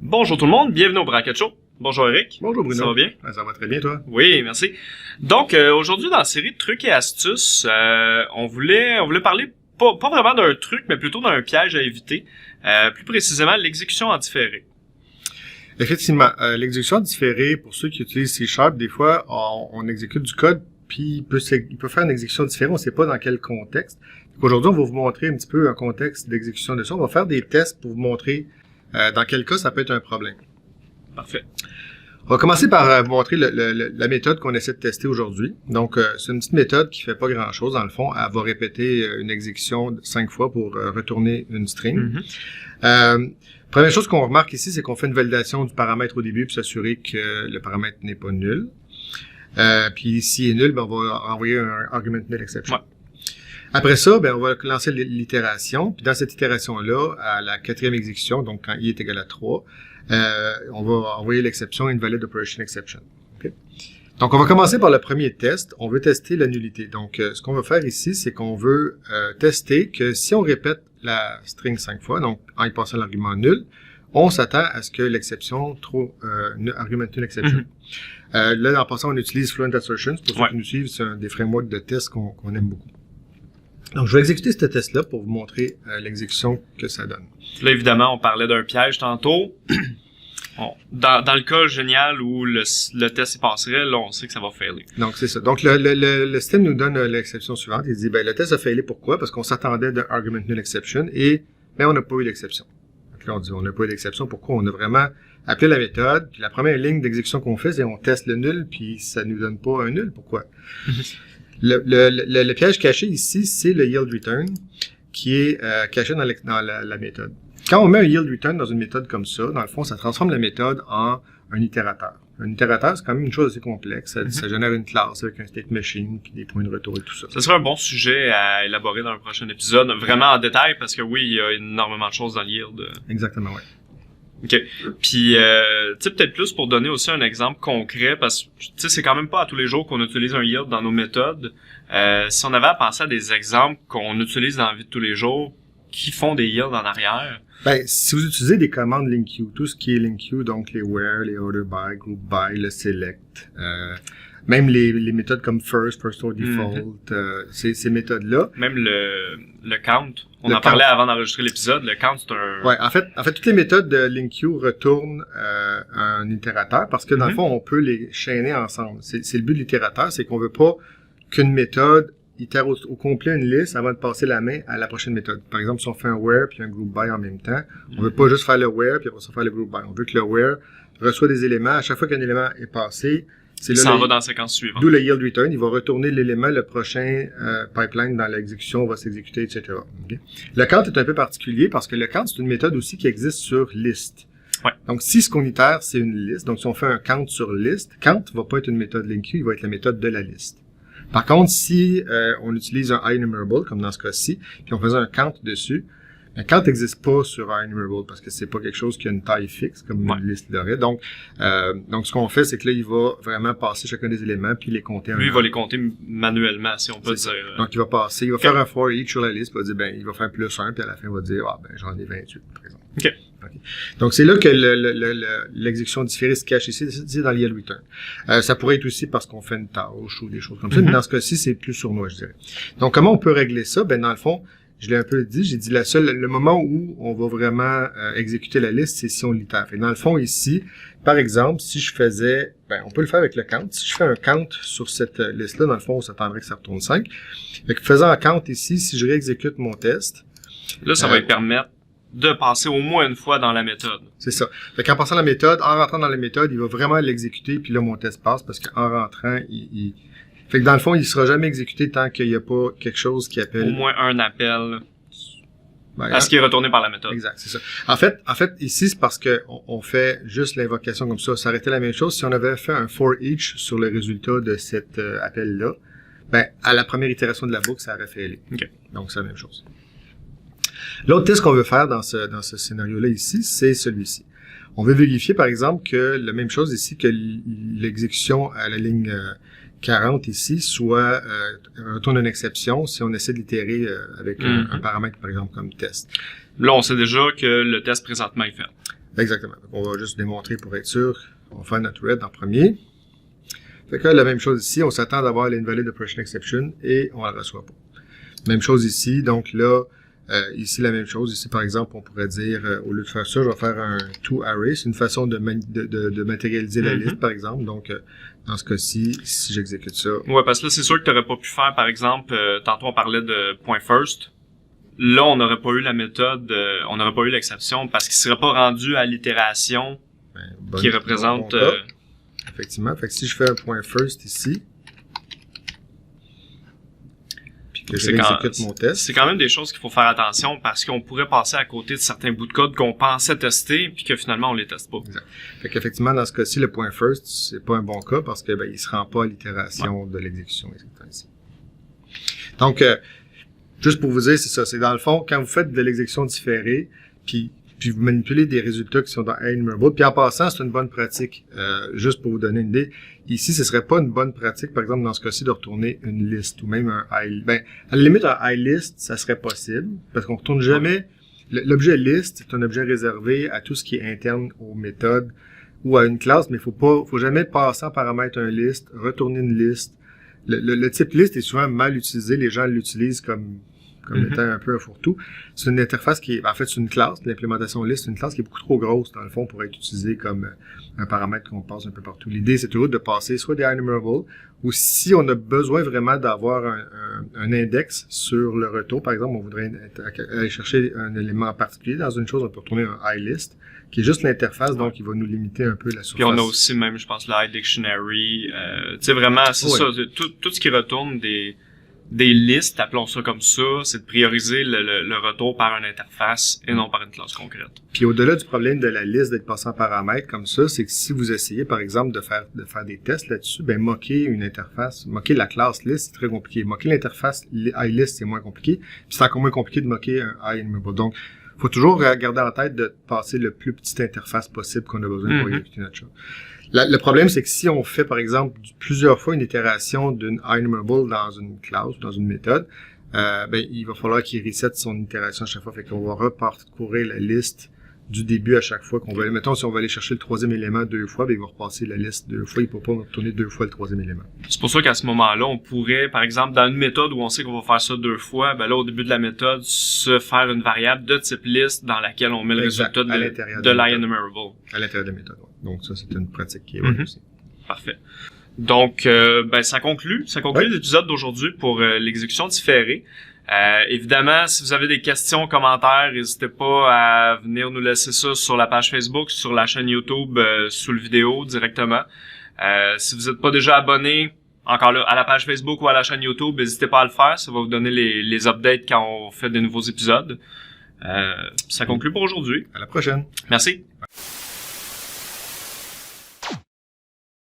Bonjour tout le monde, bienvenue au Bracket Show. Bonjour Eric. Bonjour Bruno. Ça va bien? Ça va très bien, toi? Oui, merci. Donc, aujourd'hui, dans la série de trucs et astuces, on voulait parler pas vraiment d'un truc, mais plutôt d'un piège à éviter. Plus précisément, l'exécution en différé. Effectivement, l'exécution différée, pour ceux qui utilisent C#, des fois, on exécute du code, puis il peut faire une exécution différée, on ne sait pas dans quel contexte. Aujourd'hui, on va vous montrer un petit peu un contexte d'exécution de ça. On va faire des tests pour vous montrer dans quel cas ça peut être un problème. Parfait. On va commencer par vous montrer la méthode qu'on essaie de tester aujourd'hui. Donc, c'est une petite méthode qui fait pas grand-chose. Dans le fond, elle va répéter une exécution 5 fois pour retourner une string. Première chose qu'on remarque ici, c'est qu'on fait une validation du paramètre au début pour s'assurer que le paramètre n'est pas nul. Puis s'il est nul, ben, on va envoyer un argument null exception. Ouais. Après ça, ben, on va lancer l'itération. Puis dans cette itération-là, à la 4e exécution, donc quand i est égal à 3, on va envoyer l'exception invalid operation exception. Okay? Donc, on va commencer par le premier test. On veut tester la nullité. Donc, ce qu'on va faire ici, c'est qu'on veut tester que si on répète la string 5 fois, donc en y passant l'argument nul, on s'attend à ce que l'exception argument null exception. Là, en passant, on utilise Fluent Assertions. Pour ceux qui nous suivent, c'est un des frameworks de tests qu'on aime beaucoup. Donc, je vais exécuter ce test-là pour vous montrer l'exécution que ça donne. Là, évidemment, on parlait d'un piège tantôt. Dans le cas génial où le test est passerait, là, on sait que ça va failer. Donc, c'est ça. Donc, le système nous donne l'exception suivante. Il dit, ben, le test a failé. Pourquoi? Parce qu'on s'attendait d'un argument null exception et, ben, on n'a pas eu l'exception. Donc là, on dit, on n'a pas eu d'exception. Pourquoi? On a vraiment appelé la méthode. Puis la première ligne d'exécution qu'on fait, c'est on teste le nul, puis ça nous donne pas un nul. Pourquoi? Le piège caché ici, c'est le yield return qui est caché dans la méthode. Quand on met un yield return dans une méthode comme ça, dans le fond, ça transforme la méthode en un itérateur. Un itérateur, c'est quand même une chose assez complexe. Ça génère une classe avec un state machine, puis des points de retour et tout ça. Ça serait un bon sujet à élaborer dans un prochain épisode, vraiment en détail, parce que oui, il y a énormément de choses dans le yield. Exactement, oui. OK. Puis, tu sais, peut-être plus pour donner aussi un exemple concret, parce que, tu sais, c'est quand même pas à tous les jours qu'on utilise un yield dans nos méthodes. Si on avait à penser à des exemples qu'on utilise dans la vie de tous les jours, qui font des yields en arrière. Ben, si vous utilisez des commandes LINQ, tout ce qui est LINQ, donc les where, les order by, group by, le select, même les méthodes comme first or default, ces méthodes-là. Même le count. On en parlait avant d'enregistrer l'épisode. Le count, c'est un... Ouais, en fait, toutes les méthodes de LINQ retournent un itérateur parce que dans le fond, on peut les chaîner ensemble. C'est le but de l'itérateur, c'est qu'on veut pas qu'une méthode itère au complet une liste avant de passer la main à la prochaine méthode. Par exemple, si on fait un where puis un group by en même temps, on veut pas juste faire le where puis après ça faire le group by. On veut que le where reçoit des éléments. À chaque fois qu'un élément est passé, c'est là ça va dans la séquence suivante. D'où le yield return. Il va retourner l'élément, le prochain pipeline dans l'exécution va s'exécuter, etc. Okay? Le count est un peu particulier parce que le count, c'est une méthode aussi qui existe sur liste. Ouais. Donc, si ce qu'on itère, c'est une liste, donc si on fait un count sur liste, count va pas être une méthode LINQ, il va être la méthode de la liste. Par contre, si on utilise un IEnumerable, comme dans ce cas-ci, puis on faisait un count dessus, un count n'existe pas sur IEnumerable parce que c'est pas quelque chose qui a une taille fixe, comme une liste l'aurait. Donc, ce qu'on fait, c'est que là, il va vraiment passer chacun des éléments puis les compter un. Lui, il va les compter manuellement, si on peut dire. Donc, il va passer, il va faire un for each sur la liste, il va dire, ben, il va faire plus 1, puis à la fin, il va dire, ah, ben, j'en ai 28, par exemple. OK. Donc, c'est là que l'exécution différée se cache ici, c'est dans le yield return. Ça pourrait être aussi parce qu'on fait une tâche ou des choses comme ça, mais dans ce cas-ci, c'est plus sournois, je dirais. Donc, comment on peut régler ça? Ben, dans le fond, je l'ai un peu dit, j'ai dit le moment où on va vraiment exécuter la liste, c'est si on l'itère. Et dans le fond, ici, par exemple, si je faisais, ben, on peut le faire avec le count. Si je fais un count sur cette liste-là, dans le fond, on s'attendrait que ça retourne 5. Fait que faisant un count ici, si je réexécute mon test. Là, ça va lui permettre de passer au moins une fois dans la méthode. C'est ça. Fait qu'en passant la méthode, en rentrant dans la méthode, il va vraiment l'exécuter, puis là, mon test passe, parce qu'en rentrant, fait que dans le fond, il sera jamais exécuté tant qu'il n'y a pas quelque chose qui appelle... Au moins un appel à ce qui est retourné par la méthode. Exact, c'est ça. En fait, ici, c'est parce que on fait juste l'invocation comme ça. Ça aurait été la même chose si on avait fait un for each sur le résultat de cet appel-là. Ben, à la première itération de la boucle, ça aurait failli. Okay. Donc, c'est la même chose. L'autre test qu'on veut faire dans ce scénario-là ici, c'est celui-ci. On veut vérifier, par exemple, que la même chose ici, que l'exécution à la ligne 40 ici, soit retourne une exception si on essaie de l'itérer avec un paramètre, par exemple, comme test. Là, on sait déjà que le test présentement est fait. Exactement. On va juste démontrer pour être sûr. On va faire notre red en premier. Fait que la même chose ici, on s'attend d'avoir l'invalid operation exception et on la reçoit pas. Même chose ici, donc là, ici la même chose. Ici par exemple, on pourrait dire, au lieu de faire ça, je vais faire un toArray. C'est une façon de matérialiser la liste par exemple. Donc dans ce cas-ci, si j'exécute ça. Ouais, parce que là c'est sûr que tu n'aurais pas pu faire par exemple, tantôt on parlait de .first. Là, on n'aurait pas eu la méthode, on n'aurait pas eu l'exception parce qu'il serait pas rendu à l'itération qui représente... Effectivement. Fait que si je fais un .first ici, puis que j'exécute mon test... C'est quand même des choses qu'il faut faire attention parce qu'on pourrait passer à côté de certains bouts de code qu'on pensait tester puis que finalement on les teste pas. Exact. Fait qu'effectivement, dans ce cas-ci, le .first, c'est pas un bon cas parce que il se rend pas à l'itération de l'exécution exactement ici. Donc, juste pour vous dire, c'est ça. C'est dans le fond, quand vous faites de l'exécution différée, puis vous manipulez des résultats qui sont dans IEnumerable. Puis en passant, c'est une bonne pratique. Juste pour vous donner une idée, ici, ce serait pas une bonne pratique, par exemple, dans ce cas-ci, de retourner une liste ou même un iList. À la limite, un iList, ça serait possible, parce qu'on retourne jamais... L'objet list, c'est un objet réservé à tout ce qui est interne aux méthodes ou à une classe, mais faut jamais passer en paramètre un list, retourner une liste. Le type list est souvent mal utilisé. Les gens l'utilisent comme étant un peu un fourre-tout. C'est une interface qui est, en fait, c'est une classe. L'implémentation list, c'est une classe qui est beaucoup trop grosse, dans le fond, pour être utilisée comme un paramètre qu'on passe un peu partout. L'idée, c'est toujours de passer soit des IEnumerable, ou si on a besoin vraiment d'avoir un index sur le retour, par exemple, on voudrait aller chercher un élément en particulier dans une chose, on peut retourner un iList, qui est juste l'interface, donc il va nous limiter un peu la surface. Puis on a aussi même, je pense, le iDictionary. Tu sais, vraiment, c'est ça, tout ce qui retourne des listes, appelons ça comme ça, c'est de prioriser le retour par une interface et non par une classe concrète. Puis au-delà du problème de la liste d'être passé en paramètres comme ça, c'est que si vous essayez, par exemple, de faire des tests là-dessus, moquer une interface, moquer la classe list, c'est très compliqué. Moquer l'interface iList, c'est moins compliqué. Puis c'est encore moins compliqué de moquer un IEnumerable. Donc, faut toujours garder en tête de passer le plus petite interface possible qu'on a besoin pour exécuter notre chose. Le problème, c'est que si on fait, par exemple, plusieurs fois une itération d'une IEnumerable dans une classe, dans une méthode, il va falloir qu'il reset son itération à chaque fois. Fait qu'on va reparcourir la liste du début à chaque fois qu'on va. Mettons, si on va aller chercher le troisième élément 2 fois, il va repasser la liste 2 fois. Il ne peut pas retourner 2 fois le troisième élément. C'est pour ça qu'à ce moment-là, on pourrait, par exemple, dans une méthode où on sait qu'on va faire ça 2 fois, là, au début de la méthode, se faire une variable de type list dans laquelle on met le résultat de l'IEnumerable. À l'intérieur de la méthode, ouais. Donc ça, c'est une pratique qui est bonne aussi. Parfait. Donc, ça conclut l'épisode d'aujourd'hui pour l'exécution différée. Évidemment, si vous avez des questions, commentaires, n'hésitez pas à venir nous laisser ça sur la page Facebook, sur la chaîne YouTube, sous le vidéo directement. Si vous n'êtes pas déjà abonné, encore là, à la page Facebook ou à la chaîne YouTube, n'hésitez pas à le faire. Ça va vous donner les updates quand on fait des nouveaux épisodes. Ça conclut pour aujourd'hui. À la prochaine. Merci.